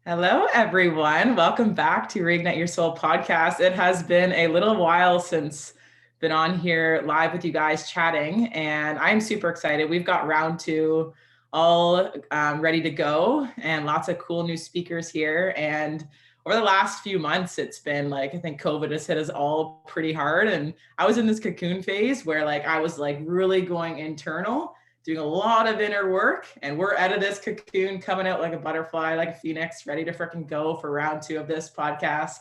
Hello, everyone. Welcome back to Reignite Your Soul podcast. It has been a little while since been on here live with you guys chatting, and I'm super excited. We've got round two all ready to go, and lots of cool new speakers here. And over the last few months, it's been like I think COVID has hit us all pretty hard, and I was in this cocoon phase where I was really going internal, doing a lot of inner work, and we're out of this cocoon coming out like a butterfly, like a phoenix, ready to freaking go for round two of this podcast.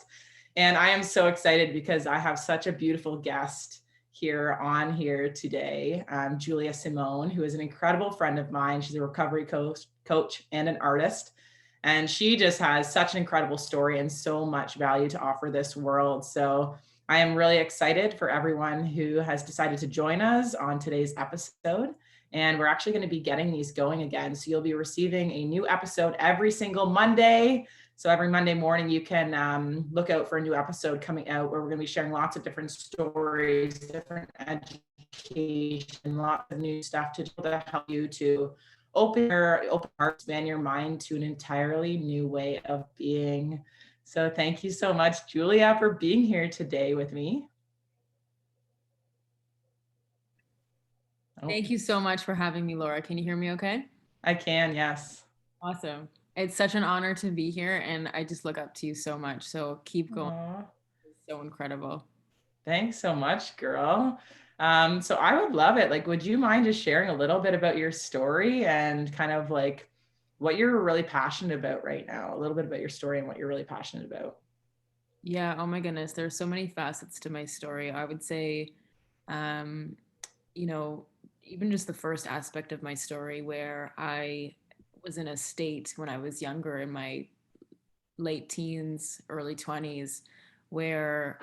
And I am so excited because I have such a beautiful guest here today, Julia Simone, who is an incredible friend of mine. She's a recovery coach and an artist. And she just has such an incredible story and so much value to offer this world. So I am really excited for everyone who has decided to join us on today's episode. And we're actually going to be getting these going again. So you'll be receiving a new episode every single Monday. So every Monday morning, you can look out for a new episode coming out where we're going to be sharing lots of different stories, different education, lots of new stuff to help you to open your heart, expand your mind to an entirely new way of being. So thank you so much, Julia, for being here today with me. Thank you so much for having me, Laura. Can you hear me okay? I can, yes. Awesome. It's such an honor to be here, and I just look up to you so much. So keep going. Aww. It's so incredible. Thanks so much, girl. So I would love it. Would you mind just sharing a little bit about your story and kind of what you're really passionate about right now? A little bit about your story and what you're really passionate about. Yeah. Oh my goodness. There's so many facets to my story. I would say, um, you know, even just the first aspect of my story where I was in a state when I was younger in my late teens, early 20s, where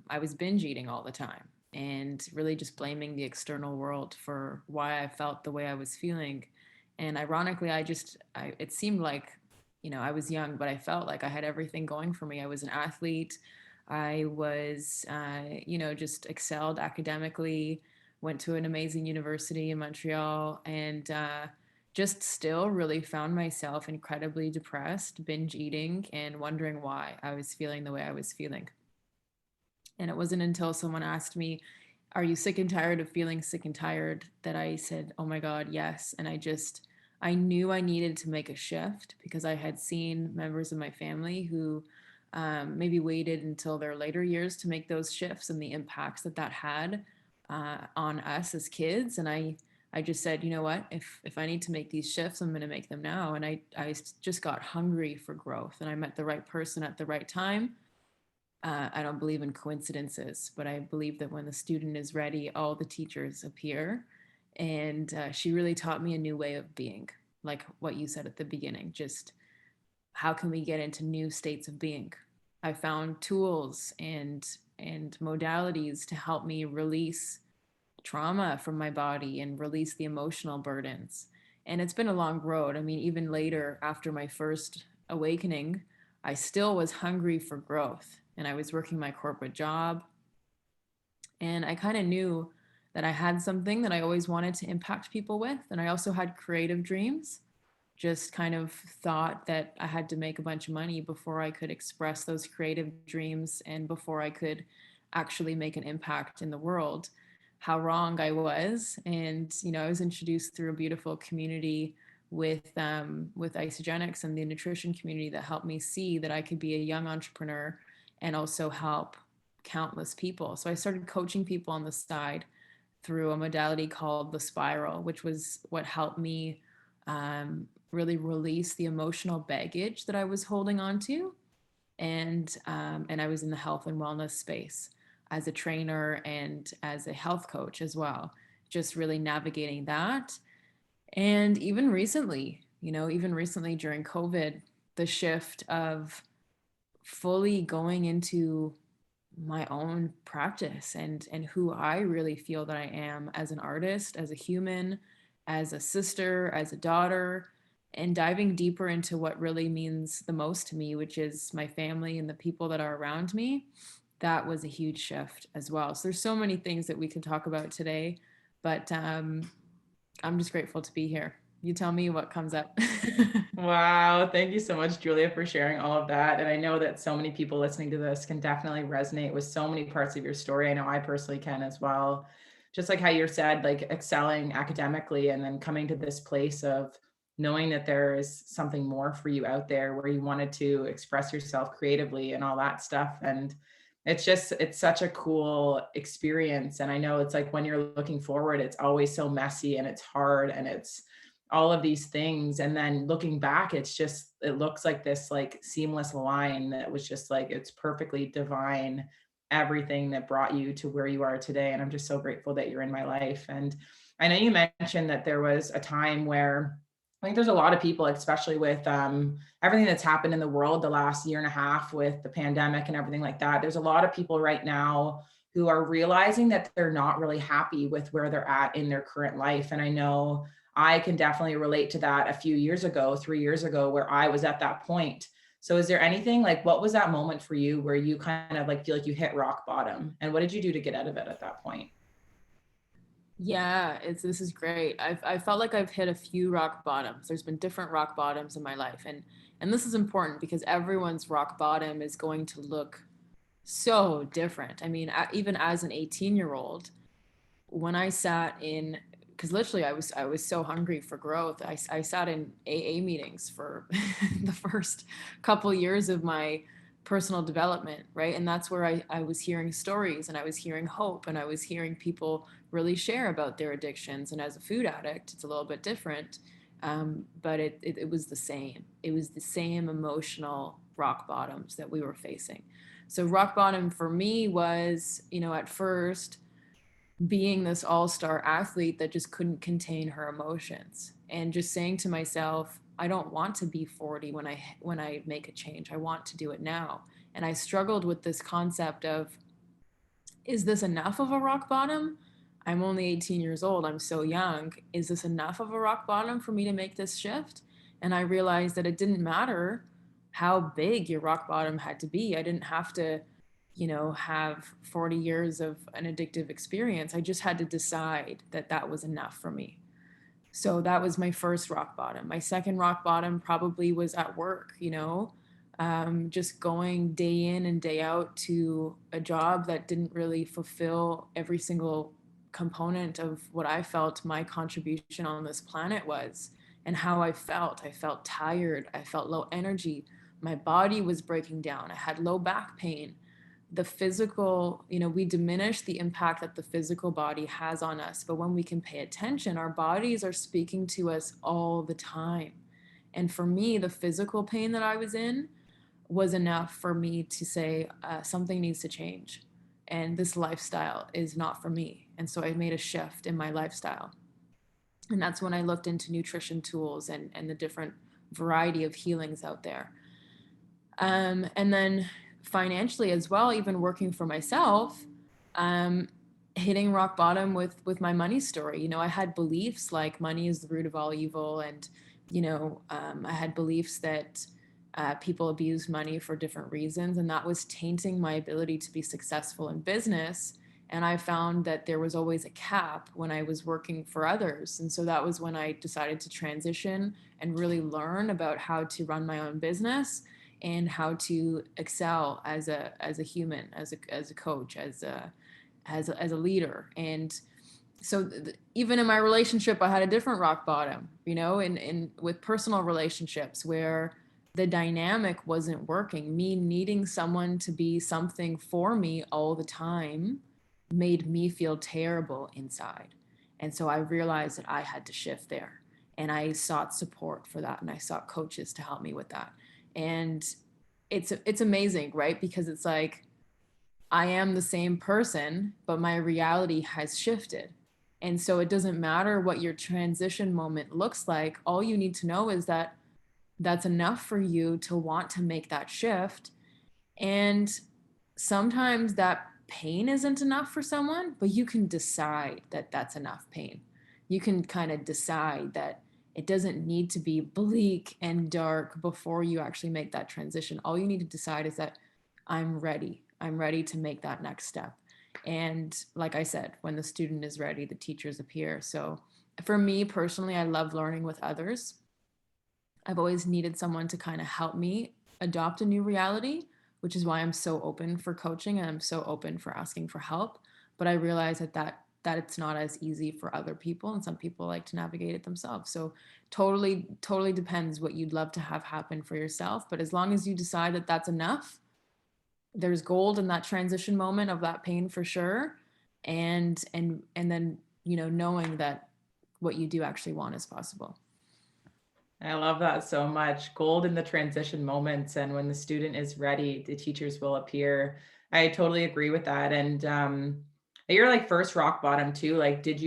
I was binge eating all the time and really just blaming the external world for why I felt the way I was feeling. And ironically, it seemed like, I was young, but I felt like I had everything going for me. I was an athlete. I was, just excelled academically, went to an amazing university in Montreal, and just still really found myself incredibly depressed, binge eating, and wondering why I was feeling the way I was feeling. And it wasn't until someone asked me, "Are you sick and tired of feeling sick and tired?" that I said, "Oh my God, yes." And I knew I needed to make a shift because I had seen members of my family who maybe waited until their later years to make those shifts and the impacts that had on us as kids. And I just said, you know what, if I need to make these shifts, I'm going to make them now. And I just got hungry for growth, and I met the right person at the right time. I don't believe in coincidences, but I believe that when the student is ready, all the teachers appear. And she really taught me a new way of being, like what you said at the beginning. Just how can we get into new states of being? I found tools and modalities to help me release trauma from my body and release the emotional burdens. And it's been a long road. I mean, even later, after my first awakening, I still was hungry for growth, and I was working my corporate job. And I kind of knew that I had something that I always wanted to impact people with. And I also had creative dreams. Just kind of thought that I had to make a bunch of money before I could express those creative dreams and before I could actually make an impact in the world. How wrong I was. And, I was introduced through a beautiful community with Isogenics and the nutrition community that helped me see that I could be a young entrepreneur and also help countless people. So I started coaching people on the side through a modality called the spiral, which was what helped me really release the emotional baggage that I was holding on to. And I was in the health and wellness space as a trainer and as a health coach as well, just really navigating that. And even recently during COVID, the shift of fully going into my own practice and who I really feel that I am as an artist, as a human, as a sister, as a daughter, and diving deeper into what really means the most to me, which is my family and the people that are around me. That was a huge shift as well. So there's so many things that we could talk about today, but I'm just grateful to be here. You tell me what comes up. Wow. Thank you so much, Julia, for sharing all of that. And I know that so many people listening to this can definitely resonate with so many parts of your story. I know I personally can as well. Just like how you said, like excelling academically and then coming to this place of knowing that there is something more for you out there where you wanted to express yourself creatively and all that stuff. And it's such a cool experience. And I know it's like when you're looking forward, it's always so messy and it's hard and it's all of these things. And then looking back, it looks like this like seamless line that was just like, it's perfectly divine, everything that brought you to where you are today. And I'm just so grateful that you're in my life. And I know you mentioned that there was a time where I think there's a lot of people, especially with everything that's happened in the world the last year and a half with the pandemic and everything like that. There's a lot of people right now who are realizing that they're not really happy with where they're at in their current life. And I know I can definitely relate to that a few years ago, 3 years ago, where I was at that point. So is there anything like, what was that moment for you where you kind of like feel like you hit rock bottom? And what did you do to get out of it at that point? Yeah, this is great. I felt like I've hit a few rock bottoms. There's been different rock bottoms in my life, and this is important because everyone's rock bottom is going to look so different. I mean, even as an 18-year-old, when I sat in, because literally I was so hungry for growth. I sat in AA meetings for the first couple years of my personal development, right? And that's where I was hearing stories and I was hearing hope and I was hearing people really share about their addictions. And as a food addict, it's a little bit different. But it was the same. It was the same emotional rock bottoms that we were facing. So rock bottom for me was, at first being this all-star athlete that just couldn't contain her emotions and just saying to myself, I don't want to be 40 when I make a change. I want to do it now. And I struggled with this concept of, is this enough of a rock bottom? I'm only 18 years old. I'm so young. Is this enough of a rock bottom for me to make this shift? And I realized that it didn't matter how big your rock bottom had to be. I didn't have to, have 40 years of an addictive experience. I just had to decide that that was enough for me. So that was my first rock bottom. My second rock bottom probably was at work, just going day in and day out to a job that didn't really fulfill every single component of what I felt my contribution on this planet was and how I felt. I felt tired. I felt low energy. My body was breaking down. I had low back pain. The physical, we diminish the impact that the physical body has on us. But when we can pay attention, our bodies are speaking to us all the time. And for me, the physical pain that I was in was enough for me to say something needs to change. And this lifestyle is not for me. And so I made a shift in my lifestyle. And that's when I looked into nutrition tools and the different variety of healings out there. And then financially as well, even working for myself, um, hitting rock bottom with my money story. I had beliefs like money is the root of all evil, and I had beliefs that people abuse money for different reasons, and that was tainting my ability to be successful in business. And I found that there was always a cap when I was working for others. And so that was when I decided to transition and really learn about how to run my own business and how to excel as a human, as a coach, as a leader. And so even in my relationship, I had a different rock bottom, in with personal relationships where the dynamic wasn't working. Me needing someone to be something for me all the time made me feel terrible inside. And so I realized that I had to shift there. And I sought support for that. And I sought coaches to help me with that. And it's amazing, right? Because it's like I am the same person, but my reality has shifted. And so it doesn't matter what your transition moment looks like. All you need to know is that that's enough for you to want to make that shift. And sometimes that pain isn't enough for someone, but you can decide that that's enough pain. You can kind of decide that it doesn't need to be bleak and dark before you actually make that transition. All you need to decide is that I'm ready. I'm ready to make that next step. And like I said, when the student is ready, the teachers appear. So For me personally, I love learning with others. I've always needed someone to kind of help me adopt a new reality, which is why I'm so open for coaching and I'm so open for asking for help. But I realize that it's not as easy for other people, and some people like to navigate it themselves. So totally depends what you'd love to have happen for yourself. But as long as you decide that that's enough, there's gold in that transition moment of that pain for sure. And then, knowing that what you do actually want is possible. I love that so much. Gold in the transition moments. And when the student is ready, the teachers will appear. I totally agree with that. And you're like first rock bottom too. Like, did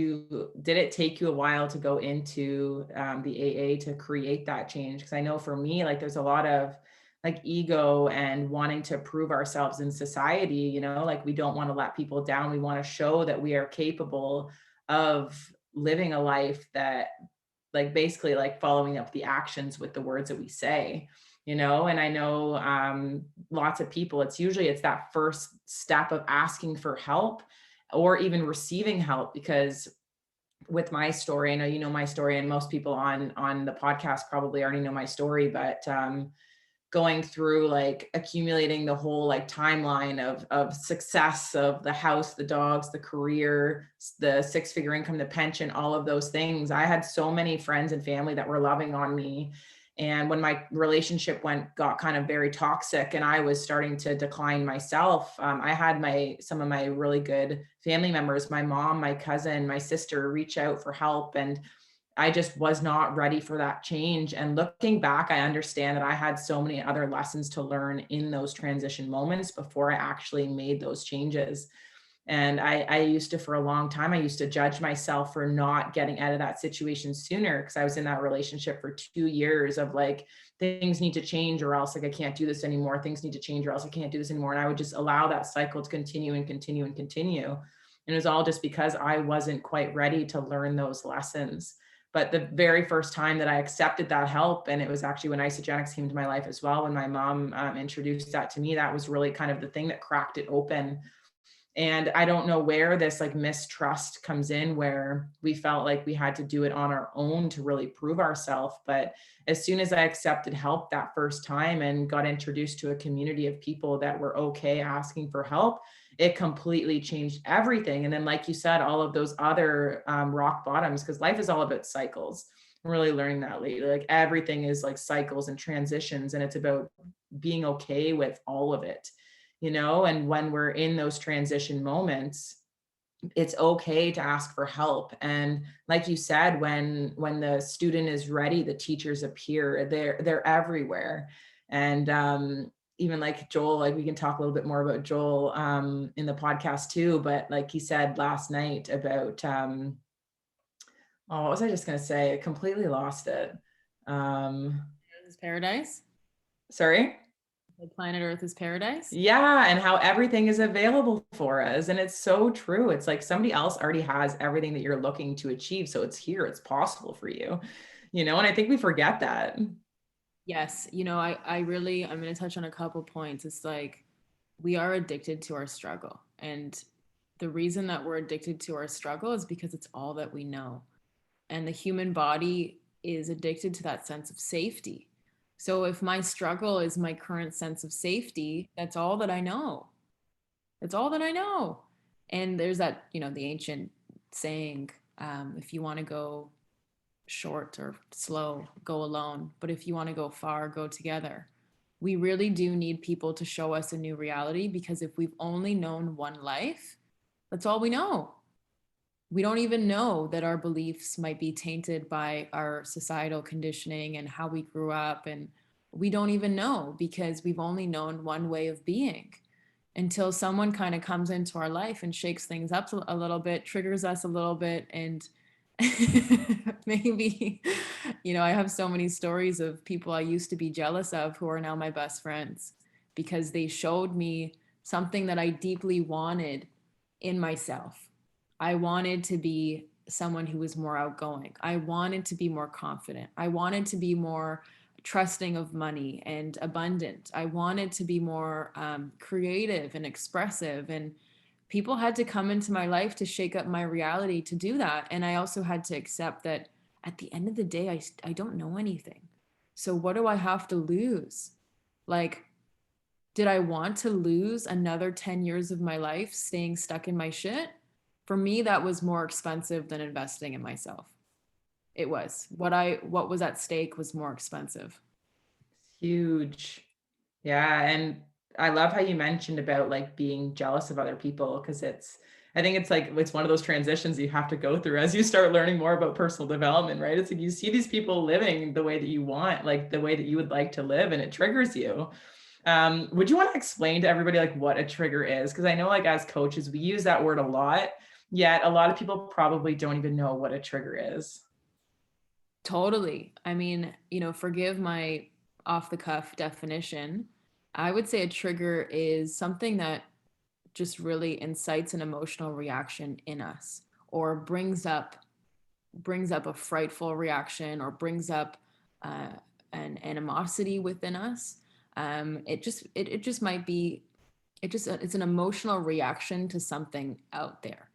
it take you a while to go into the AA to create that change? Because I know for me, like there's a lot of like ego and wanting to prove ourselves in society, like we don't want to let people down. We want to show that we are capable of living a life that like basically like following up the actions with the words that we say, and I know lots of people, it's that first step of asking for help or even receiving help. Because with my story, I know you know my story, and most people on the podcast probably already know my story, but going through like accumulating the whole like timeline of success of the house, the dogs, the career, the 6-figure income, the pension, all of those things. I had so many friends and family that were loving on me. And when my relationship got kind of very toxic and I was starting to decline myself, I had some of my really good family members, my mom, my cousin, my sister, reach out for help. And I just was not ready for that change. And looking back, I understand that I had so many other lessons to learn in those transition moments before I actually made those changes. And I used to, for a long time, I used to judge myself for not getting out of that situation sooner, because I was in that relationship for 2 years of like, things need to change or else like I can't do this anymore. Things need to change or else I can't do this anymore. And I would just allow that cycle to continue and continue and continue. And it was all just because I wasn't quite ready to learn those lessons. But the very first time that I accepted that help, and it was actually when Isogenics came to my life as well, when my mom introduced that to me, that was really kind of the thing that cracked it open. And I don't know where this like mistrust comes in, where we felt like we had to do it on our own to really prove ourselves. But as soon as I accepted help that first time and got introduced to a community of people that were okay asking for help, it completely changed everything. And then, like you said, all of those other rock bottoms, because life is all about cycles. I'm really learning that lately. Like everything is like cycles and transitions, and it's about being okay with all of it. And when we're in those transition moments, it's okay to ask for help. And like you said, when the student is ready, the teachers appear. They're everywhere. And even like Joel, like we can talk a little bit more about Joel in the podcast too, but like he said last night about what was I just going to say? I completely lost it. Is paradise? Sorry? The planet Earth is paradise? Yeah, and how everything is available for us. And it's so true. It's like somebody else already has everything that you're looking to achieve. So it's here, it's possible for you, and I think we forget that. Yes. I'm going to touch on a couple points. It's like we are addicted to our struggle. And the reason that we're addicted to our struggle is because it's all that we know. And the human body is addicted to that sense of safety. So if my struggle is my current sense of safety, that's all that I know. That's all that I know. And there's that, the ancient saying, if you want to go short or slow, go alone. But if you want to go far, go together. We really do need people to show us a new reality, because if we've only known one life, that's all we know. We don't even know that our beliefs might be tainted by our societal conditioning and how we grew up. And we don't even know, because we've only known one way of being, until someone kind of comes into our life and shakes things up a little bit, triggers us a little bit. And maybe, I have so many stories of people I used to be jealous of who are now my best friends, because they showed me something that I deeply wanted in myself. I wanted to be someone who was more outgoing. I wanted to be more confident. I wanted to be more trusting of money and abundant. I wanted to be more creative and expressive. And people had to come into my life to shake up my reality to do that. And I also had to accept that at the end of the day, I don't know anything. So what do I have to lose? Like, did I want to lose another 10 years of my life staying stuck in my shit? For me, that was more expensive than investing in myself. It was. What was at stake was more expensive. Huge. Yeah, and I love how you mentioned about like being jealous of other people, because I think it's like it's one of those transitions you have to go through as you start learning more about personal development, right? It's like you see these people living the way that you want, like the way that you would like to live, and it triggers you. Would you want to explain to everybody like what a trigger is? Because I know like as coaches, we use that word a lot, yet a lot of people probably don't even know what a trigger is. Totally. I mean, forgive my off the cuff definition. I would say a trigger is something that just really incites an emotional reaction in us, or brings up a frightful reaction, or brings up uh, an animosity within us. It just might be, it's an emotional reaction to something out there.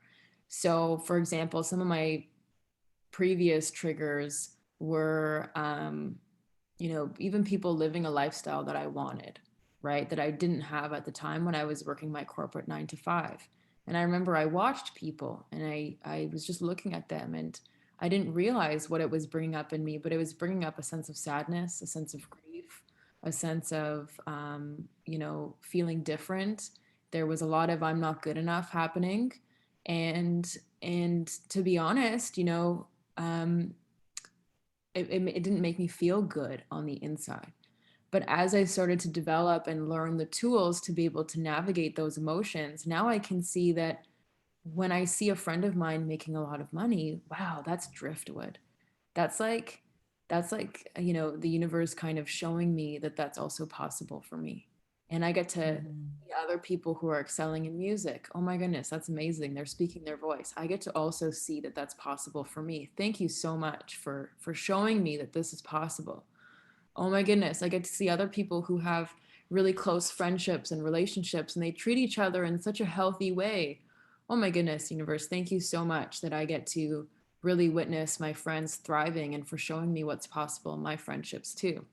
So for example, some of my previous triggers were even people living a lifestyle that I wanted, right? That I didn't have at the time when I was working my corporate 9 to 5. And I remember I watched people, and I was just looking at them, and I didn't realize what it was bringing up in me, but it was bringing up a sense of sadness, a sense of grief, a sense of, feeling different. There was a lot of I'm not good enough happening. And to be honest, um, it didn't make me feel good on the inside. But as I started to develop and learn the tools to be able to navigate those emotions, now I can see that when I see a friend of mine making a lot of money, wow, that's driftwood. That's like the universe kind of showing me that that's also possible for me. And I get to Mhm. see other people who are excelling in music. Oh my goodness, that's amazing. They're speaking their voice. I get to also see that that's possible for me. Thank you so much for showing me that this is possible. Oh my goodness, I get to see other people who have really close friendships and relationships, and they treat each other in such a healthy way. Oh my goodness, universe, thank you so much that I get to really witness my friends thriving, and for showing me what's possible in my friendships too.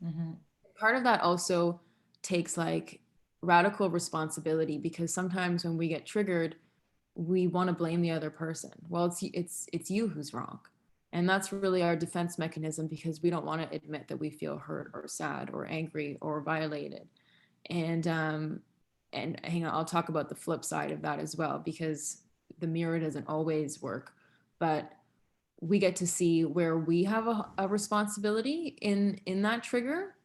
Mhm. Part of that also takes like radical responsibility, because sometimes when we get triggered, we want to blame the other person. Well, it's you who's wrong. And that's really our defense mechanism, because we don't want to admit that we feel hurt or sad or angry or violated. And hang on, I'll talk about the flip side of that as well, because the mirror doesn't always work. But we get to see where we have a responsibility in that trigger,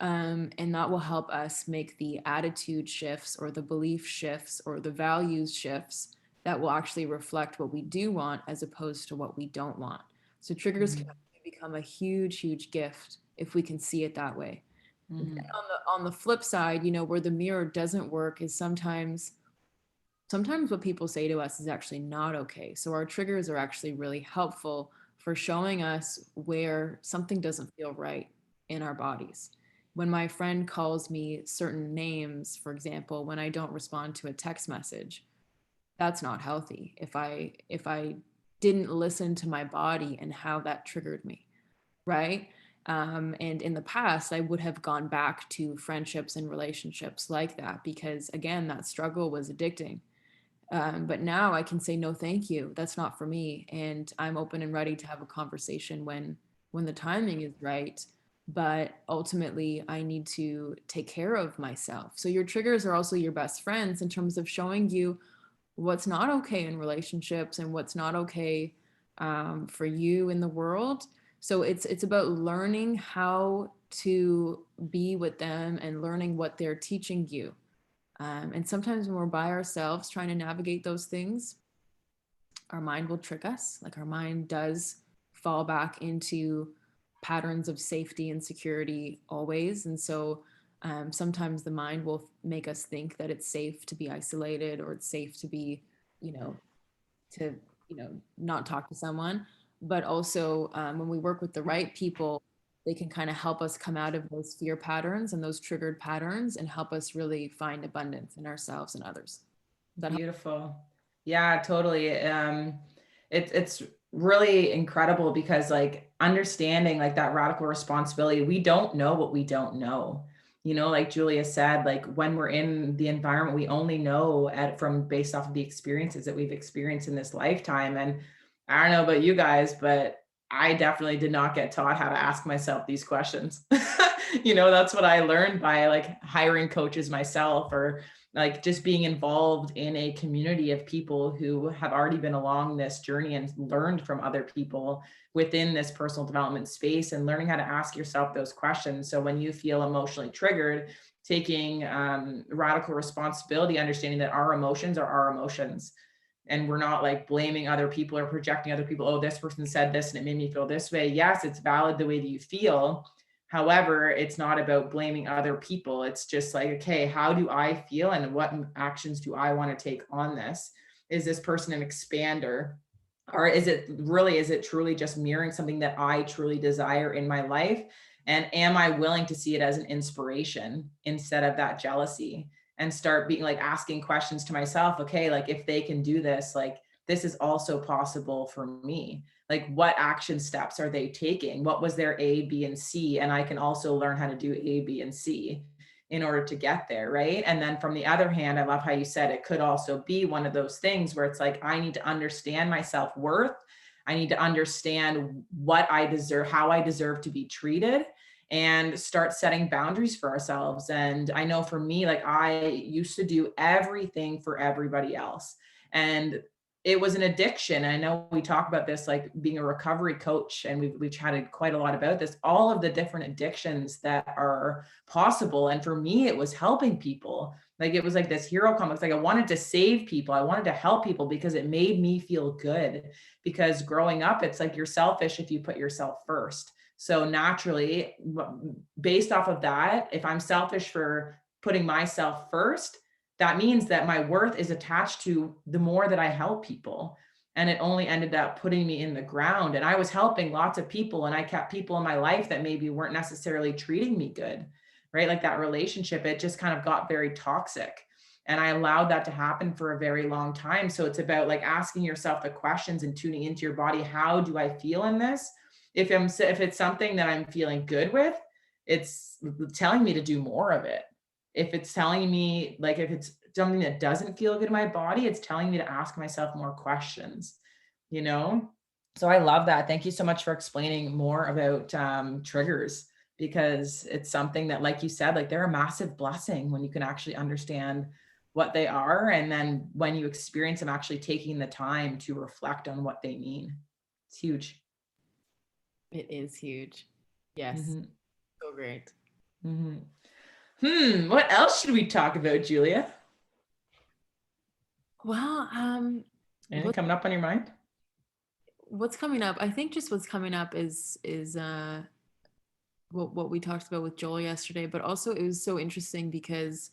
and that will help us make the attitude shifts, or the belief shifts, or the values shifts that will actually reflect what we do want as opposed to what we don't want. So triggers can Mhm. become a huge, huge gift if we can see it that way. Then Mhm. on the flip side, where the mirror doesn't work is sometimes what people say to us is actually not okay. So our triggers are actually really helpful for showing us where something doesn't feel right in our bodies. When my friend calls me certain names, for example, when I don't respond to a text message, that's not healthy. If I didn't listen to my body and how that triggered me, right? And in the past, I would have gone back to friendships and relationships like that, because again, that struggle was addicting. But now I can say no, thank you. That's not for me, and I'm open and ready to have a conversation when the timing is right. But ultimately, I need to take care of myself. So your triggers are also your best friends in terms of showing you what's not okay in relationships and what's not okay for you in the world. So it's about learning how to be with them and learning what they're teaching you. And sometimes when we're by ourselves trying to navigate those things, our mind will trick us. Like our mind does fall back into patterns of safety and security always. And so sometimes the mind will make us think that it's safe to be isolated, or it's safe to be, you know, to, not talk to someone. But also when we work with the right people, they can kind of help us come out of those fear patterns and those triggered patterns, and help us really find abundance in ourselves and others. Beautiful. Yeah, totally. It's really incredible because like understanding like that radical responsibility, we don't know what we don't know. You know, like Julia said, like when we're in the environment, we only know from based off of the experiences that we've experienced in this lifetime. And I don't know about you guys, but I definitely did not get taught how to ask myself these questions. You know, that's what I learned by like hiring coaches myself, or like just being involved in a community of people who have already been along this journey and learned from other people within this personal development space, and learning how to ask yourself those questions. So when you feel emotionally triggered, taking radical responsibility, understanding that our emotions are our emotions, and we're not like blaming other people or projecting other people. Oh, this person said this and it made me feel this way. Yes, it's valid the way that you feel. However, it's not about blaming other people. It's just like, okay, how do I feel and what actions do I want to take on this? Is this person an expander? Or is it truly just mirroring something that I truly desire in my life? And am I willing to see it as an inspiration instead of that jealousy? And start being like asking questions to myself, okay, like if they can do this, like this is also possible for me. Like what action steps are they taking? What was their A, B, and C? And I can also learn how to do A, B, and C in order to get there, right? And then from the other hand, I love how you said it could also be one of those things where it's like, I need to understand my self-worth. I need to understand what I deserve, how I deserve to be treated, and start setting boundaries for ourselves. And I know for me, like I used to do everything for everybody else. And it was an addiction. I know we talk about this, like being a recovery coach, and we've chatted quite a lot about this, all of the different addictions that are possible. And for me, it was helping people. Like it was like this hero complex. Like I wanted to save people. I wanted to help people because it made me feel good. Because growing up, it's like you're selfish if you put yourself first. So naturally, based off of that, if I'm selfish for putting myself first, that means that my worth is attached to the more that I help people. And it only ended up putting me in the ground. And I was helping lots of people, and I kept people in my life that maybe weren't necessarily treating me good, right? Like that relationship, it just kind of got very toxic. And I allowed that to happen for a very long time. So it's about like asking yourself the questions and tuning into your body. How do I feel in this? If it's something that I'm feeling good with, it's telling me to do more of it. If it's telling me, like if it's something that doesn't feel good in my body, it's telling me to ask myself more questions, you know? So I love that. Thank you so much for explaining more about triggers, because it's something that, like you said, like they're a massive blessing when you can actually understand what they are. And then when you experience them, actually taking the time to reflect on what they mean. It's huge. It is huge. Yes. Mm-hmm. So great. Mm-hmm. What else should we talk about, Julia? Well, Anything coming up on your mind? what's coming up? I think just what's coming up is what we talked about with Joel yesterday, but also it was so interesting because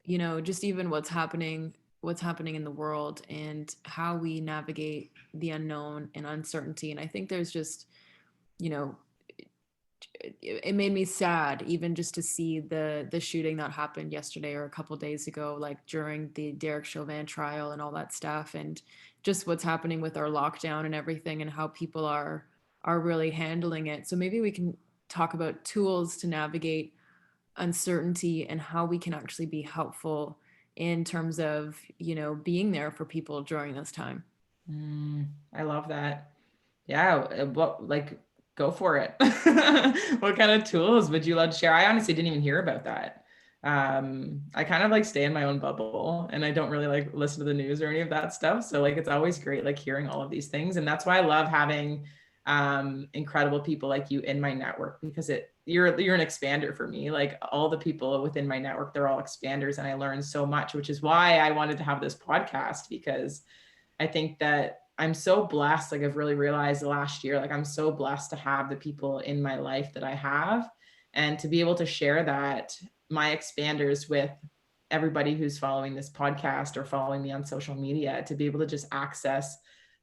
just even what's happening in the world and how we navigate the unknown and uncertainty. And I think there's just you know it made me sad even just to see the shooting that happened yesterday or a couple days ago, like during the Derek Chauvin trial and all that stuff, and just what's happening with our lockdown and everything and how people are really handling it. So maybe we can talk about tools to navigate uncertainty and how we can actually be helpful in terms of being there for people during this time. I love that. Yeah. What, like, go for it. What kind of tools would you love to share? I honestly didn't even hear about that. I kind of like stay in my own bubble, and I don't really like listen to the news or any of that stuff. So like, it's always great, like hearing all of these things. And that's why I love having incredible people like you in my network, because you're an expander for me. Like all the people within my network, they're all expanders, and I learned so much, which is why I wanted to have this podcast, because I think that I'm so blessed. Like I've really realized the last year, like I'm so blessed to have the people in my life that I have, and to be able to share that, my expanders, with everybody who's following this podcast or following me on social media, to be able to just access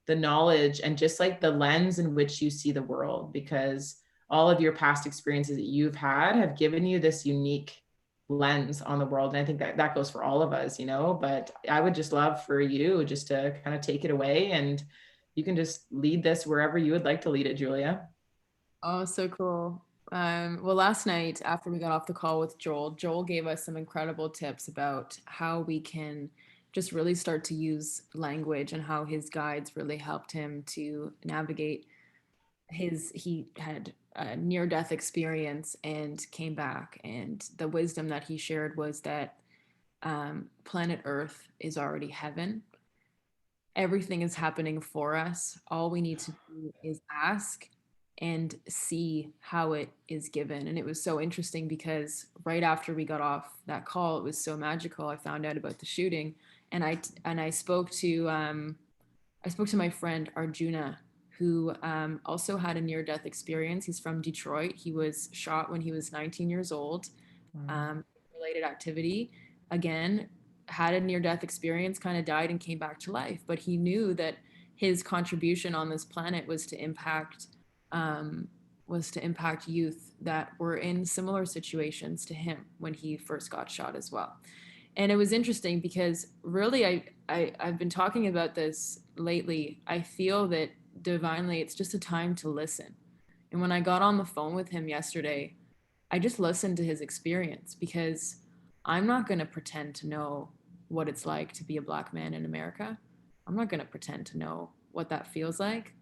the knowledge and just like the lens in which you see the world, because all of your past experiences that you've had have given you this unique lens on the world. And I think that goes for all of us, but I would just love for you just to kind of take it away, and you can just lead this wherever you would like to lead it, Julia. Oh, so cool. Well, last night after we got off the call with Joel gave us some incredible tips about how we can just really start to use language, and how his guides really helped him to navigate he had a near death experience and came back. And the wisdom that he shared was that planet Earth is already heaven. Everything is happening for us. All we need to do is ask and see how it is given. And it was so interesting because right after we got off that call, it was so magical. I found out about the shooting, and I spoke to my friend Arjuna, who also had a near death experience. He's from Detroit. He was shot when he was 19 years old. Related activity. Again, had a near death experience, kind of died and came back to life. But he knew that his contribution on this planet was to impact youth that were in similar situations to him when he first got shot as well. And it was interesting because really I've been talking about this lately. I feel that divinely it's just a time to listen. And when I got on the phone with him yesterday, I just listened to his experience, because I'm not going to pretend to know what it's like to be a Black man in America. I'm not going to pretend to know what that feels like.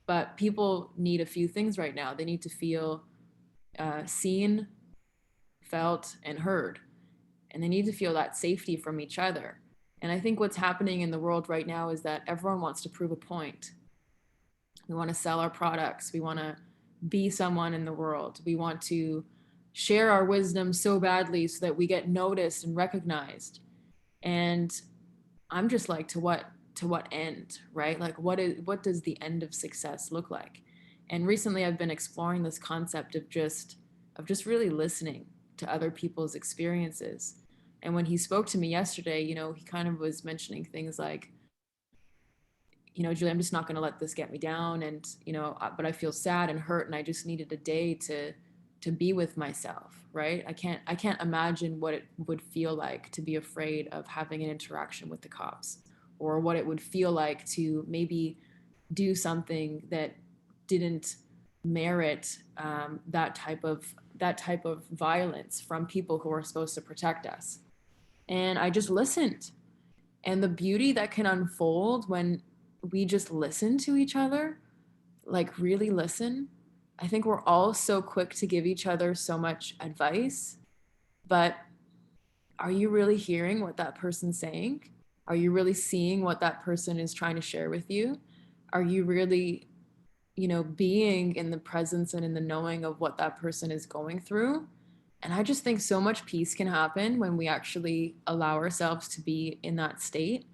But people need a few things right now. They need to feel seen, felt, and heard. And they need to feel that safety from each other. And I think what's happening in the world right now is that everyone wants to prove a point. We want to sell our products. We want to be someone in the world. We want to share our wisdom so badly so that we get noticed and recognized. And I'm just like, to what end, right? Like what does the end of success look like? And recently I've been exploring this concept of just really listening to other people's experiences. And when he spoke to me yesterday, he kind of was mentioning things like, Julie, I'm just not going to let this get me down. And, but I feel sad and hurt, and I just needed a day to be with myself, right? I can't imagine what it would feel like to be afraid of having an interaction with the cops, or what it would feel like to maybe do something that didn't merit that type of violence from people who are supposed to protect us. And I just listened. And the beauty that can unfold when we just listen to each other, like really listen. I think we're all so quick to give each other so much advice, but are you really hearing what that person's saying? Are you really seeing what that person is trying to share with you? Are you really, being in the presence and in the knowing of what that person is going through? And I just think so much peace can happen when we actually allow ourselves to be in that state.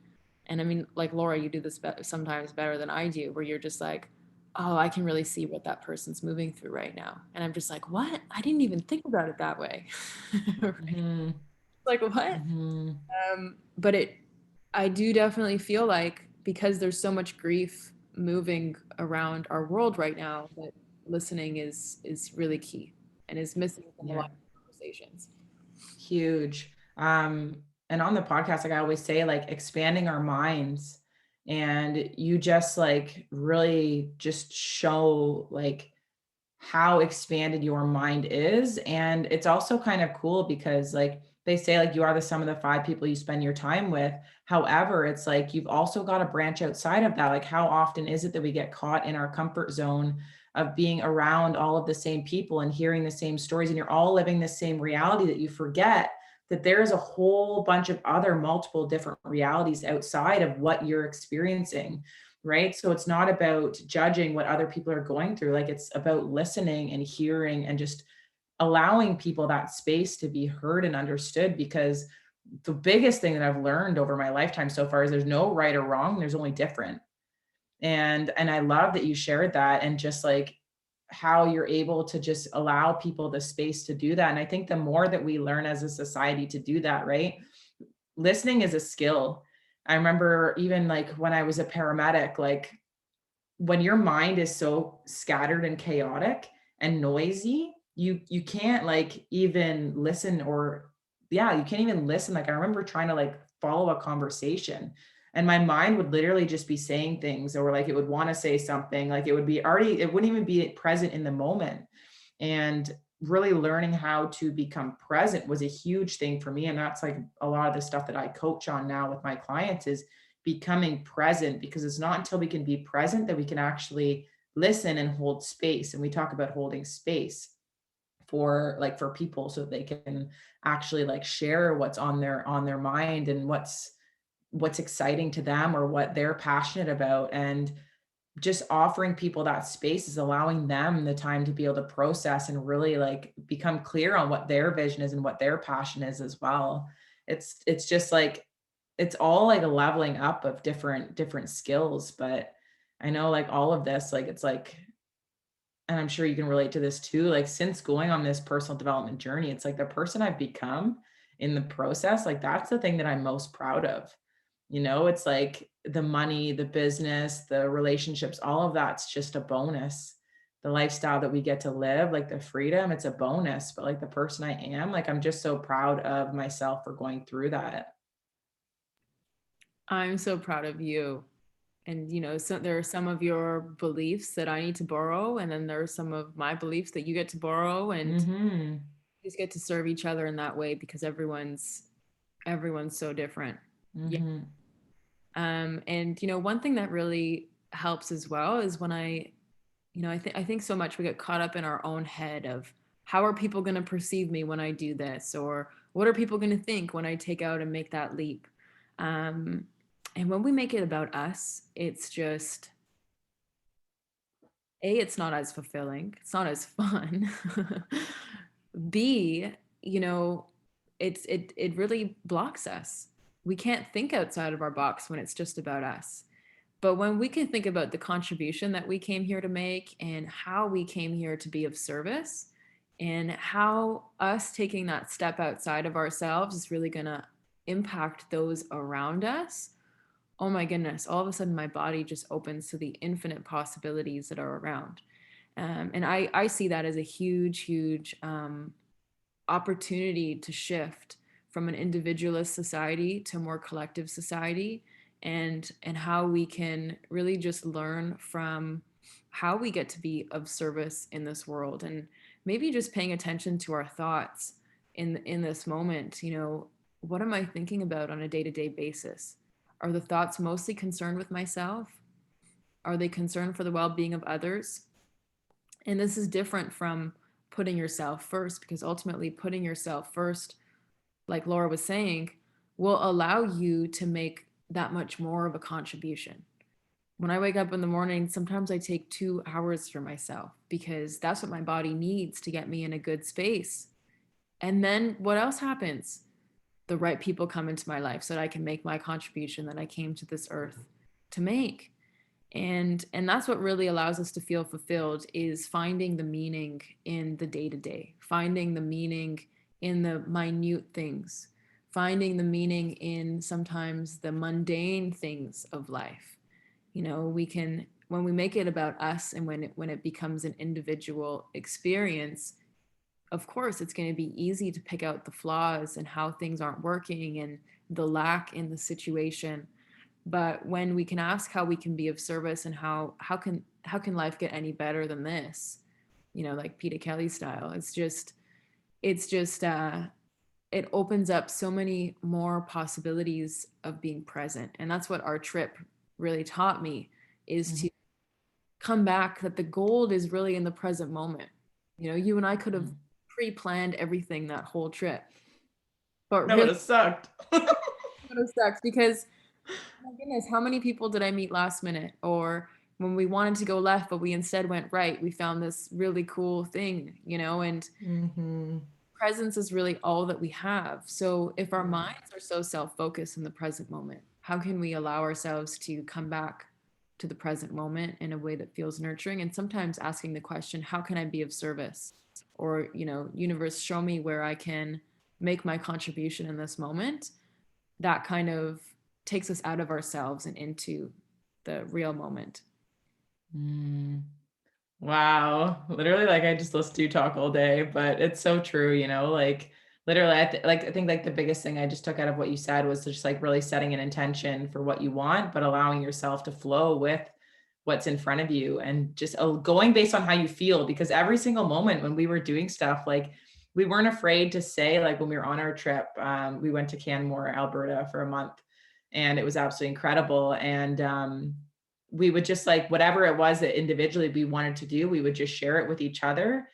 And I mean, like Laura, you do this sometimes better than I do, where you're just like, oh, I can really see what that person's moving through right now. And I'm just like, what? I didn't even think about it that way. Right? Mm-hmm. Like, what? Mm-hmm. But I do definitely feel like, because there's so much grief moving around our world right now, that listening is really key and is missing from a Yeah. lot of conversations. Huge. And on the podcast, like I always say, like expanding our minds, and you just like really just show like how expanded your mind is. And it's also kind of cool because like they say, like you are the sum of the 5 people you spend your time with. However, it's like you've also got to branch outside of that. Like how often is it that we get caught in our comfort zone of being around all of the same people and hearing the same stories, and you're all living the same reality, that you forget that there's a whole bunch of other multiple different realities outside of what you're experiencing, right? So it's not about judging what other people are going through. Like it's about listening and hearing and just allowing people that space to be heard and understood. Because the biggest thing that I've learned over my lifetime so far is there's no right or wrong, there's only different. And I love that you shared that, and just like how you're able to just allow people the space to do that. And I think the more that we learn as a society to do that, right? Listening is a skill. I remember even like when I was a paramedic, like when your mind is so scattered and chaotic and noisy, you can't like even listen or yeah, you can't even listen. Like I remember trying to like follow a conversation and my mind would literally just be saying things, or like it would want to say something, like it would be already, it wouldn't even be present in the moment. And really learning how to become present was a huge thing for me. And that's like a lot of the stuff that I coach on now with my clients is becoming present, because it's not until we can be present that we can actually listen and hold space. And we talk about holding space for people so they can actually like share what's on their mind and what's exciting to them or what they're passionate about. And just offering people that space is allowing them the time to be able to process and really like become clear on what their vision is and what their passion is as well. It's just like it's all like a leveling up of different skills. But I know like all of this, like it's like, and I'm sure you can relate to this too, like since going on this personal development journey, it's like the person I've become in the process, like that's the thing that I'm most proud of. It's like the money, the business, the relationships, all of that's just a bonus. The lifestyle that we get to live, like the freedom, it's a bonus. But like the person I am, like I'm just so proud of myself for going through that. I'm so proud of you. And so there are some of your beliefs that I need to borrow, and then there are some of my beliefs that you get to borrow, and Mm-hmm. just get to serve each other in that way, because everyone's so different. Yeah. Mm-hmm. And one thing that really helps as well is when I think so much we get caught up in our own head of how are people going to perceive me when I do this, or what are people going to think when I take out and make that leap. um, and when we make it about us, it's just it's not as fulfilling, it's not as fun. B, it really blocks us. We can't think outside of our box when it's just about us. But when we can think about the contribution that we came here to make, and how we came here to be of service, and how us taking that step outside of ourselves is really going to impact those around us, oh my goodness, all of a sudden my body just opens to the infinite possibilities that are around. And I see that as a huge, huge opportunity to shift from an individualist society to a more collective society, and how we can really just learn from how we get to be of service in this world, and maybe just paying attention to our thoughts in this moment. What am I thinking about on a day-to-day basis? Are the thoughts mostly concerned with myself? Are they concerned for the well-being of others? And this is different from putting yourself first, because ultimately putting yourself first, like Laura was saying, will allow you to make that much more of a contribution. When I wake up in the morning, sometimes I take 2 hours for myself, because that's what my body needs to get me in a good space. And then what else happens? The right people come into my life so that I can make my contribution that I came to this earth to make. And that's what really allows us to feel fulfilled, is finding the meaning in the day to day, finding the meaning in the minute things, finding the meaning in sometimes the mundane things of life. We can, when we make it about us, and when it becomes an individual experience, of course it's going to be easy to pick out the flaws and how things aren't working and the lack in the situation. But when we can ask how we can be of service, and how can life get any better than this, like Peter Kelly style, it's just it opens up so many more possibilities of being present. And that's what our trip really taught me, is Mm-hmm. to come back, that the gold is really in the present moment. You and I could have pre-planned everything that whole trip, but That would really have sucked. it would have sucked, because oh my goodness, how many people did I meet last minute? Or when we wanted to go left, but we instead went right, we found this really cool thing, and Mm-hmm. presence is really all that we have. So if our minds are so self-focused in the present moment, how can we allow ourselves to come back to the present moment in a way that feels nurturing? And sometimes asking the question, how can I be of service? Or, universe, show me where I can make my contribution in this moment. That kind of takes us out of ourselves and into the real moment. Mm. Wow. Literally, like I just listen to you talk all day, but it's so true, like Literally, I think like the biggest thing I just took out of what you said was just like really setting an intention for what you want, but allowing yourself to flow with what's in front of you and just going based on how you feel. Because every single moment when we were doing stuff, like we weren't afraid to say, like when we were on our trip, we went to Canmore, Alberta for a month, and it was absolutely incredible. And we would just like whatever it was that individually we wanted to do, we would just share it with each other,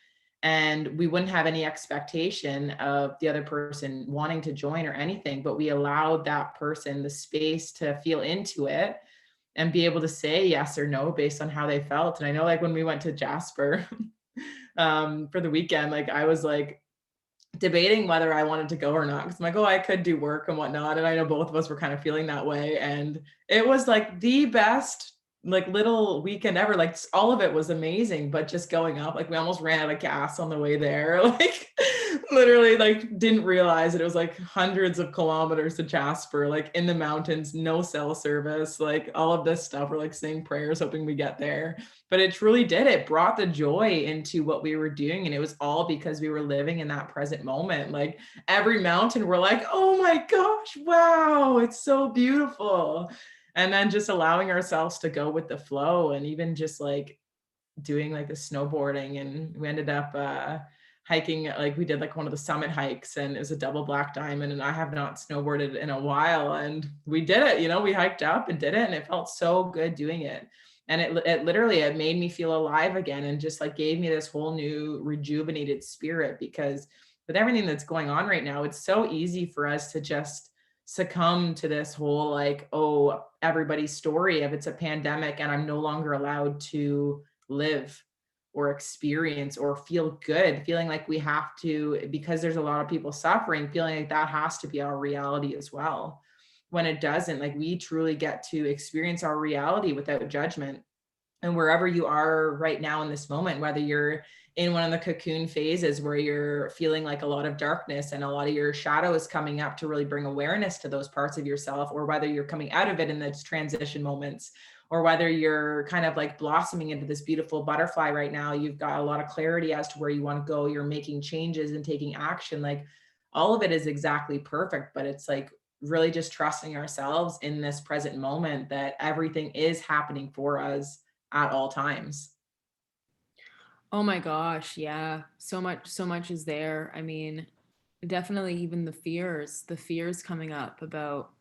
and we wouldn't have any expectation of the other person wanting to join or anything, but we allowed that person the space to feel into it and be able to say yes or no based on how they felt. And I know like when we went to Jasper for the weekend, like I was like debating whether I wanted to go or not, because I'm like, oh, I could do work and whatnot, and I know both of us were kind of feeling that way, and it was like the best like little weekend ever. Like all of it was amazing, but just going up, like we almost ran out of gas on the way there. Like literally like didn't realize it was like hundreds of kilometers to Jasper, like in the mountains, no cell service, like all of this stuff. We're like saying prayers hoping we get there, but it truly did. It brought the joy into what we were doing, and it was all because we were living in that present moment. Like every mountain we're like, oh my gosh, wow, it's so beautiful. And then just allowing ourselves to go with the flow, and even just like doing like the snowboarding, and we ended up hiking, like we did like one of the summit hikes, and it was a double black diamond, and I have not snowboarded in a while, and we did it, we hiked up and did it, and it felt so good doing it. And it literally, it made me feel alive again, and just like gave me this whole new rejuvenated spirit. Because with everything that's going on right now, it's so easy for us to just succumb to this whole like, oh, everybody's story of it's a pandemic and I'm no longer allowed to live or experience or feel good, feeling like we have to, because there's a lot of people suffering, feeling like that has to be our reality as well, when it doesn't. Like we truly get to experience our reality without judgment. And wherever you are right now in this moment, whether you're in one of the cocoon phases where you're feeling like a lot of darkness and a lot of your shadow is coming up to really bring awareness to those parts of yourself, or whether you're coming out of it in those transition moments, or whether you're kind of like blossoming into this beautiful butterfly right now, you've got a lot of clarity as to where you want to go, you're making changes and taking action, like all of it is exactly perfect. But it's like really just trusting ourselves in this present moment that everything is happening for us at all times. Oh my gosh, yeah. So much is there. I mean, definitely even the fears coming up about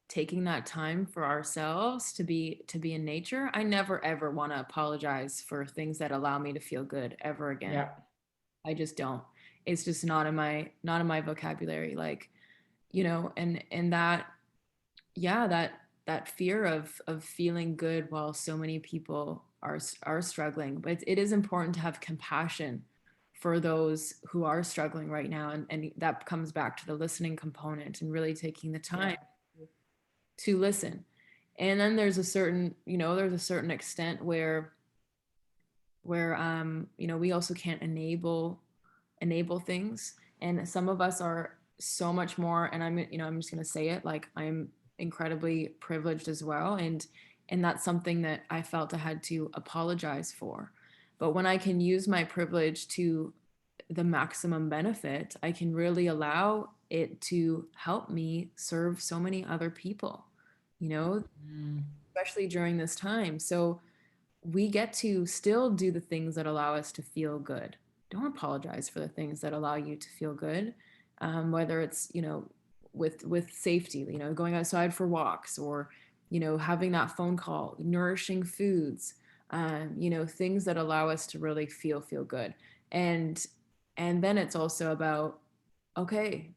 taking that time for ourselves to be in nature. I never ever want to apologize for things that allow me to feel good ever again. Yeah. I just don't. It's just not in my vocabulary, like, and that, yeah, that fear of feeling good while so many people are struggling. But it is important to have compassion for those who are struggling right now, and that comes back to the listening component and really taking the time Yeah. to listen. And then there's a certain, there's a certain extent where we also can't enable things, and some of us are so much more, and I'm just going to say it, like I'm incredibly privileged as well, and that's something that I felt I had to apologize for. But when I can use my privilege to the maximum benefit, I can really allow it to help me serve so many other people, you know Mm. especially during this time. So we get to still do the things that allow us to feel good. Don't apologize for the things that allow you to feel good, whether it's with safety, going outside for walks, or having that phone call, nourishing foods, things that allow us to really feel good. And then it's also about, okay,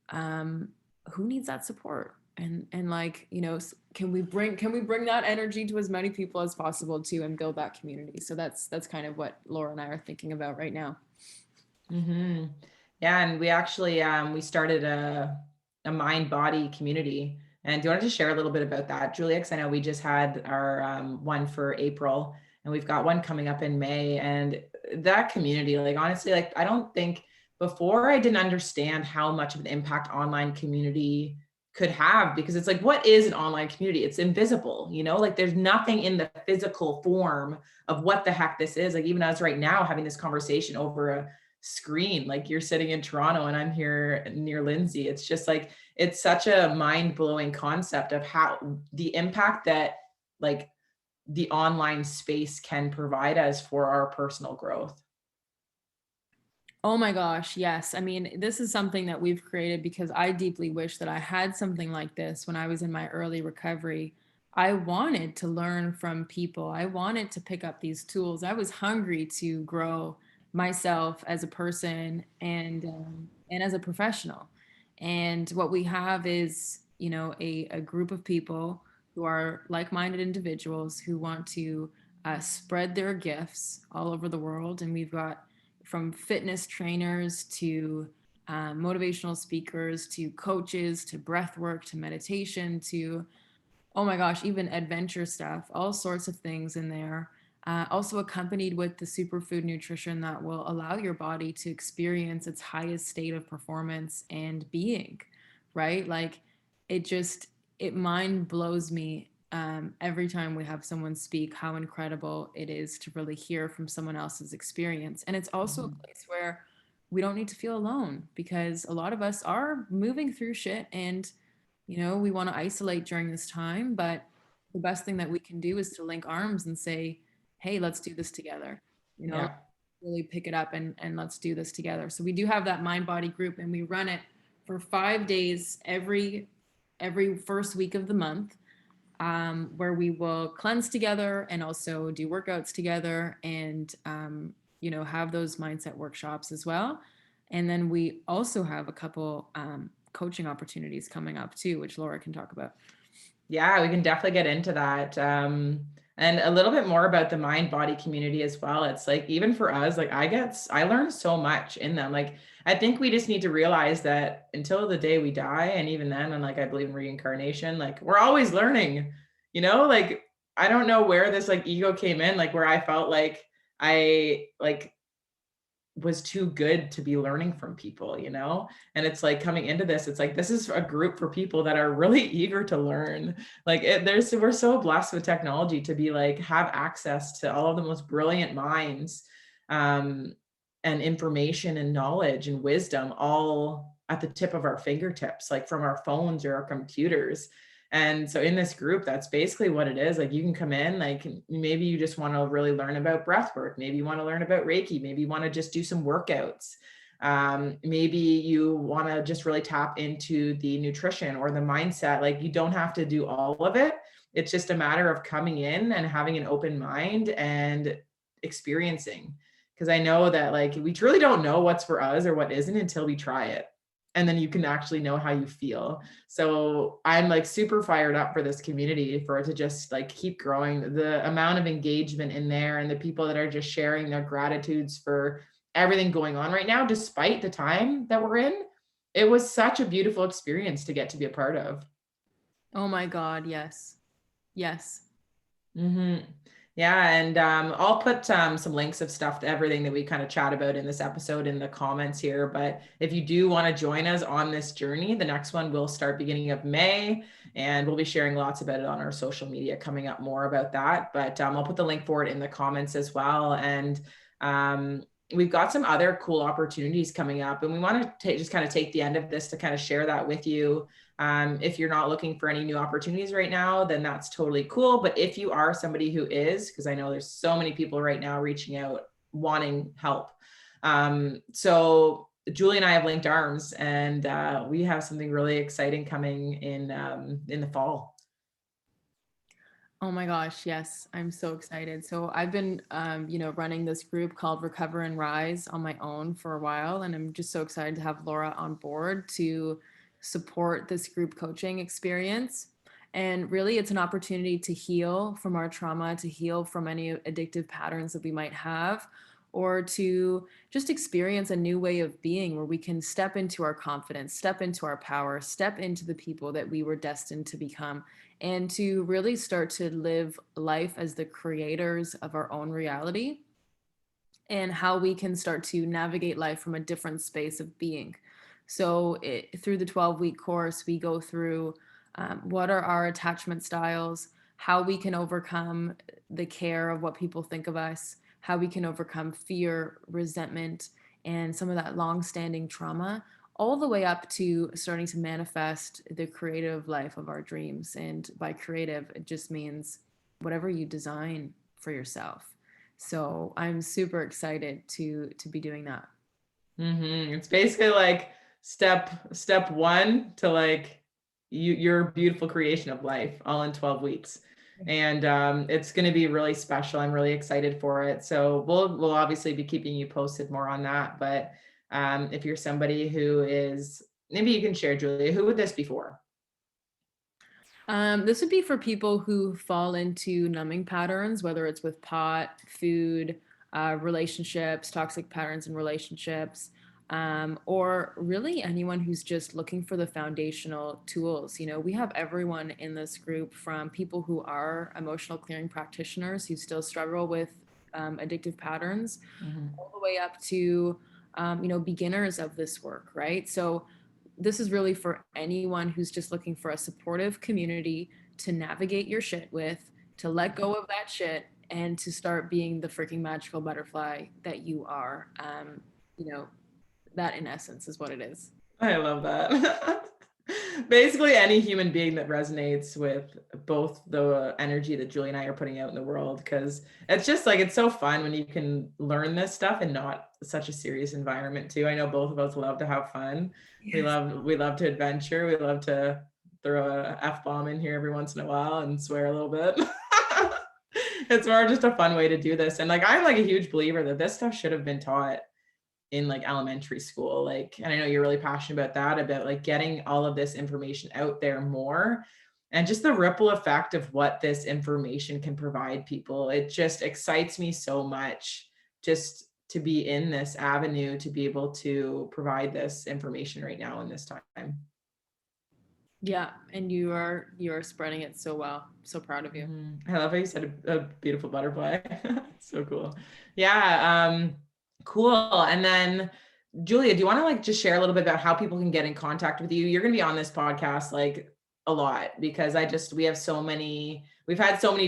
um, who needs that support, and like, can we bring that energy to as many people as possible too, and build that community. So that's kind of what Laura and I are thinking about right now. Mm-hmm. Yeah, and we actually we started a mind body community. And do you want to just share a little bit about that, Julia? Because I know we just had our one for April, and we've got one coming up in May. And that community, like honestly, like I don't think before I didn't understand how much of an impact online community could have, because it's like, what is an online community? It's invisible, like there's nothing in the physical form of what the heck this is. Like even us right now having this conversation over a screen. Like you're sitting in Toronto and I'm here near Lindsay. It's just like, it's such a mind-blowing concept of how the impact that like the online space can provide us for our personal growth. Oh my gosh, yes. I mean, this is something that we've created because I deeply wish that I had something like this when I was in my early recovery. I wanted to learn from people. I wanted to pick up these tools. I was hungry to grow myself as a person and as a professional. And what we have is, you know, a group of people who are like-minded individuals who want to spread their gifts all over the world. And we've got from fitness trainers to motivational speakers to coaches to breath work to meditation to, oh my gosh, even adventure stuff, all sorts of things in there. Also accompanied with the superfood nutrition that will allow your body to experience its highest state of performance and being, right? Like it just, it mind blows me every time we have someone speak how incredible it is to really hear from someone else's experience. And it's also a place where we don't need to feel alone because a lot of us are moving through shit and we want to isolate during this time, but the best thing that we can do is to link arms and say, hey, let's do this together. Yeah. Really pick it up and let's do this together. So we do have that mind body group and we run it for 5 days every first week of the month, where we will cleanse together and also do workouts together and have those mindset workshops as well. And then we also have a couple coaching opportunities coming up too, which Laura can talk about. Yeah, we can definitely get into that. And a little bit more about the mind body community as well. It's like, even for us, like I learned so much in them. Like, I think we just need to realize that until the day we die, and even then, and like, I believe in reincarnation, like we're always learning, like, I don't know where this like ego came in, like where I felt like I like was too good to be learning from people, and it's like coming into this, it's like, this is a group for people that are really eager to learn. Like we're so blessed with technology to be like, have access to all of the most brilliant minds, and information and knowledge and wisdom all at the tip of our fingertips, like from our phones or our computers. And so in this group, that's basically what it is. Like, you can come in, like maybe you just want to really learn about breath work. Maybe you want to learn about Reiki. Maybe you want to just do some workouts. Maybe you want to just really tap into the nutrition or the mindset. Like, you don't have to do all of it. It's just a matter of coming in and having an open mind and experiencing. Because I know that like we truly don't know what's for us or what isn't until we try it. And then you can actually know how you feel. So I'm like super fired up for this community, for it to just like keep growing. The amount of engagement in there and the people that are just sharing their gratitudes for everything going on right now, despite the time that we're in. It was such a beautiful experience to get to be a part of. Oh my God. Yes. Yes. Mm-hmm. Yeah, and I'll put some links of stuff to everything that we kind of chat about in this episode in the comments here. But if you do want to join us on this journey, the next one will start beginning of May, and we'll be sharing lots about it on our social media coming up more about that. But I'll put the link for it in the comments as well. And we've got some other cool opportunities coming up, and we want to just kind of take the end of this to kind of share that with you. If you're not looking for any new opportunities right now, then that's totally cool. But if you are somebody who is, because I know there's so many people right now reaching out, wanting help. So Julie and I have linked arms, and we have something really exciting coming in the fall. Oh my gosh, yes. I'm so excited. So I've been running this group called Recover and Rise on my own for a while, and I'm just so excited to have Laura on board to support this group coaching experience. And really, it's an opportunity to heal from our trauma, to heal from any addictive patterns that we might have, or to just experience a new way of being where we can step into our confidence, step into our power, step into the people that we were destined to become, and to really start to live life as the creators of our own reality, and how we can start to navigate life from a different space of being. So through the 12-week course, we go through what are our attachment styles, how we can overcome the care of what people think of us, how we can overcome fear, resentment, and some of that long-standing trauma, all the way up to starting to manifest the creative life of our dreams. And by creative, it just means whatever you design for yourself. So I'm super excited to be doing that. It's basically like step one to like your beautiful creation of life all in 12 weeks. And it's going to be really special. I'm really excited for it. So we'll obviously be keeping you posted more on that. But if you're somebody who is, maybe you can share, Julia, who would this be for? This would be for people who fall into numbing patterns, whether it's with pot, food, relationships, toxic patterns in relationships, or really anyone who's just looking for the foundational tools. You know, we have everyone in this group, from people who are emotional clearing practitioners who still struggle with addictive patterns, all the way up to, beginners of this work, right? So this is really for anyone who's just looking for a supportive community to navigate your shit with, to let go of that shit, and to start being the freaking magical butterfly that you are. That in essence is what it is. I love that. Basically, any human being that resonates with both the energy that Julie and I are putting out in the world, because it's just like, it's so fun when you can learn this stuff and not such a serious environment too. I know both of us love to have fun. Yes. We love to adventure. We love to throw a F-bomb in here every once in a while and swear a little bit. It's more just a fun way to do this. And like, I'm like a huge believer that this stuff should have been taught in like elementary school. Like, and I know you're really passionate about that, about like getting all of this information out there more, and just the ripple effect of what this information can provide people. It just excites me so much just to be in this avenue, to be able to provide this information right now in this time. Yeah, and you are spreading it so well. So proud of you. I love how you said a beautiful butterfly. So cool. Yeah. Cool. And then Julia, do you want to like just share a little bit about how people can get in contact with you? You're going to be on this podcast like a lot, because we've had so many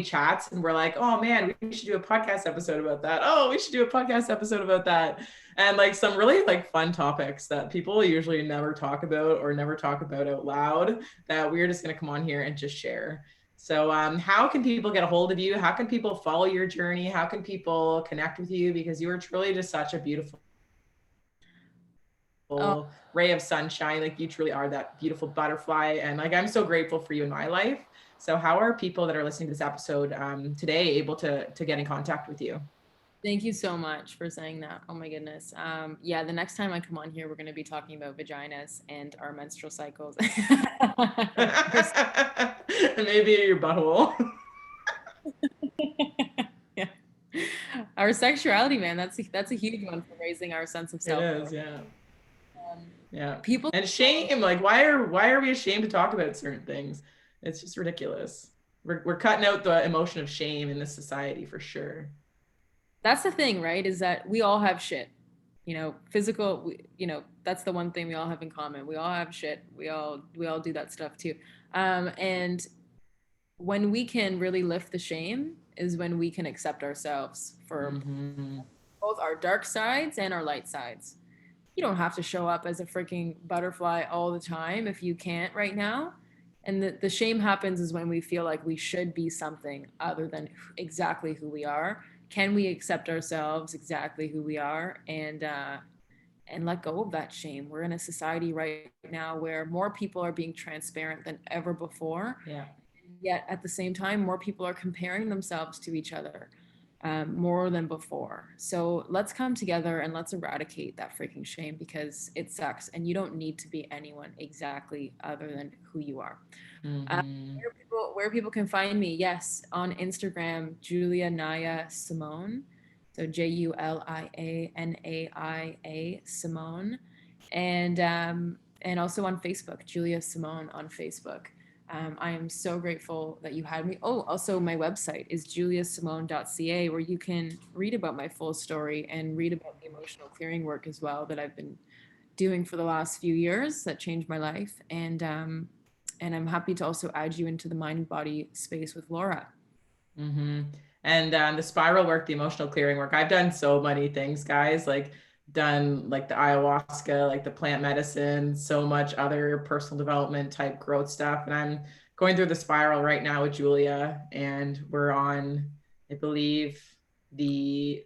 chats and we're like, oh man, we should do a podcast episode about that. Oh, we should do a podcast episode about that. And like some really like fun topics that people usually never talk about out loud, that we're just going to come on here and just share. So how can people get a hold of you? How can people follow your journey? How can people connect with you? Because you are truly just such a beautiful ray of sunshine. Like, you truly are that beautiful butterfly. And like, I'm so grateful for you in my life. So how are people that are listening to this episode today able to get in contact with you? Thank you so much for saying that. Oh my goodness. Yeah, the next time I come on here, we're going to be talking about vaginas and our menstrual cycles. Maybe your butthole. Yeah. Our sexuality, man, that's a huge one for raising our sense of self. It is, yeah. Yeah. People and shame, like why are we ashamed to talk about certain things? It's just ridiculous. We're cutting out the emotion of shame in this society for sure. That's the thing, right? Is that we all have shit, physical, that's the one thing we all have in common. We all have shit. We all do that stuff too. And when we can really lift the shame is when we can accept ourselves for both our dark sides and our light sides. You don't have to show up as a freaking butterfly all the time if you can't right now. And the shame happens is when we feel like we should be something other than exactly who we are. Can we accept ourselves exactly who we are and let go of that shame? We're in a society right now where more people are being transparent than ever before. Yeah. Yet at the same time, more people are comparing themselves to each other more than before. So let's come together and let's eradicate that freaking shame, because it sucks. And you don't need to be anyone exactly other than who you are. Where people can find me, yes, on Instagram, Julia Naya Simone. So JuliaNaia Simone. And also on Facebook, Julia Simone on Facebook. I am so grateful that you had me. Oh, also my website is juliasimone.ca, where you can read about my full story and read about the emotional clearing work as well that I've been doing for the last few years that changed my life. And I'm happy to also add you into the mind and body space with Laura. And the spiral work, the emotional clearing work, I've done so many things, guys. Like done like the ayahuasca, like the plant medicine, so much other personal development type growth stuff. And I'm going through the spiral right now with Julia, and we're on, I believe, the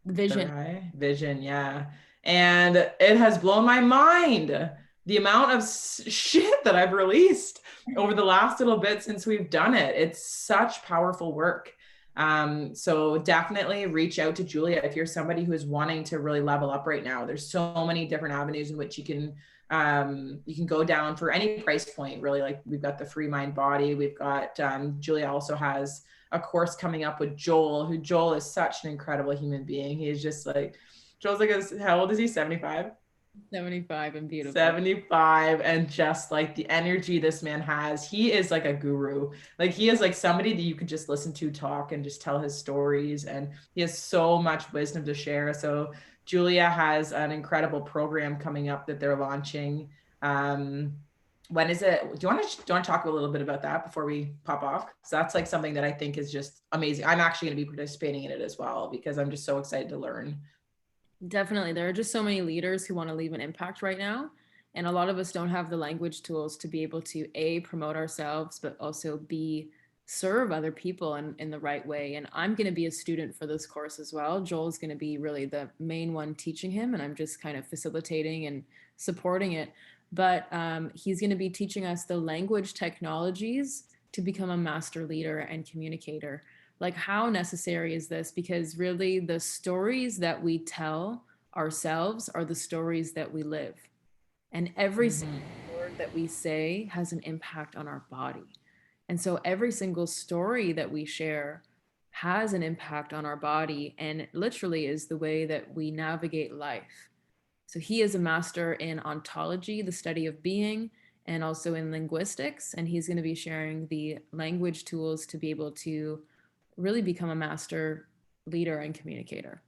Vision. third eye vision. Yeah. And it has blown my mind the amount of shit that I've released over the last little bit since we've done it. It's such powerful work. So definitely reach out to Julia if you're somebody who is wanting to really level up right now. There's so many different avenues in which you can go down for any price point, really. Like we've got the free mind body. We've got Julia also has a course coming up with Joel, who Joel is such an incredible human being. He is just like, Joel's like, how old is he? 75? 75 and beautiful. 75, and just like the energy this man has, he is like a guru. Like he is like somebody that you could just listen to talk and just tell his stories, and he has so much wisdom to share. So Julia has an incredible program coming up that they're launching. When is it? Do you want to talk a little bit about that before we pop off? Because that's like something that I think is just amazing. I'm actually going to be participating in it as well because I'm just so excited to learn. Definitely. There are just so many leaders who want to leave an impact right now. And a lot of us don't have the language tools to be able to A, promote ourselves, but also B, serve other people in the right way. And I'm going to be a student for this course as well. Joel's going to be really the main one teaching him, and I'm just kind of facilitating and supporting it. But he's going to be teaching us the language technologies to become a master leader and communicator. Like, how necessary is this? Because really the stories that we tell ourselves are the stories that we live, and every single word that we say has an impact on our body. And so every single story that we share has an impact on our body, and it literally is the way that we navigate life. So he is a master in ontology, the study of being, and also in linguistics, and he's going to be sharing the language tools to be able to really become a master leader and communicator.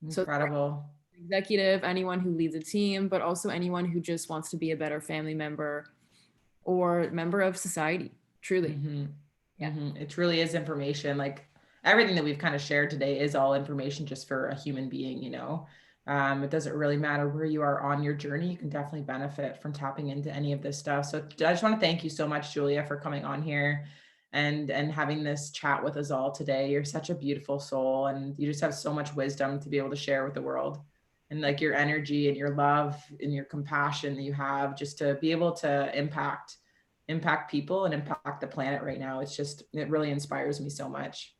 Incredible. So executive, anyone who leads a team, but also anyone who just wants to be a better family member or member of society, truly. It truly is information. Like everything that we've kind of shared today is all information just for a human being, it doesn't really matter where you are on your journey. You can definitely benefit from tapping into any of this stuff. So I just want to thank you so much, Julia, for coming on here and having this chat with us all today. You're such a beautiful soul, and you just have so much wisdom to be able to share with the world, and like your energy and your love and your compassion that you have just to be able to impact people and impact the planet right now. It really inspires me so much.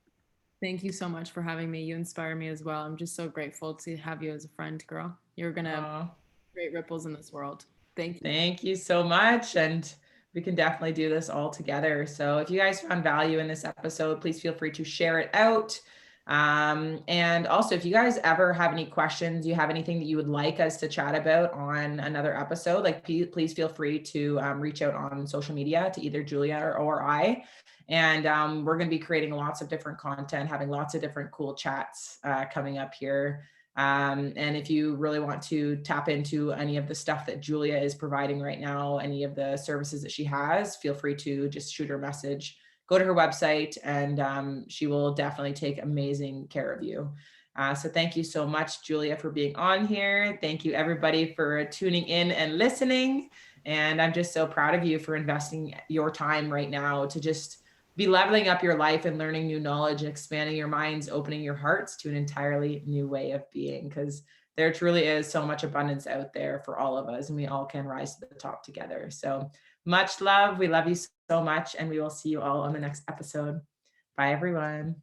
Thank you so much for having me. You inspire me as well. I'm just so grateful to have you as a friend, girl. You're going to create ripples in this world. Thank you. Thank you so much. And we can definitely do this all together. So if you guys found value in this episode, please feel free to share it out. And also, if you guys ever have any questions, you have anything that you would like us to chat about on another episode, like please feel free to reach out on social media to either Julia or I. And we're going to be creating lots of different content, having lots of different cool chats coming up here. And if you really want to tap into any of the stuff that Julia is providing right now, any of the services that she has, feel free to just shoot her a message, go to her website, and she will definitely take amazing care of you. So thank you so much, Julia, for being on here. Thank you, everybody, for tuning in and listening. And I'm just so proud of you for investing your time right now to just be leveling up your life and learning new knowledge and expanding your minds, opening your hearts to an entirely new way of being, because there truly is so much abundance out there for all of us, and we all can rise to the top together. So much love. We love you so much, and we will see you all on the next episode. Bye, everyone.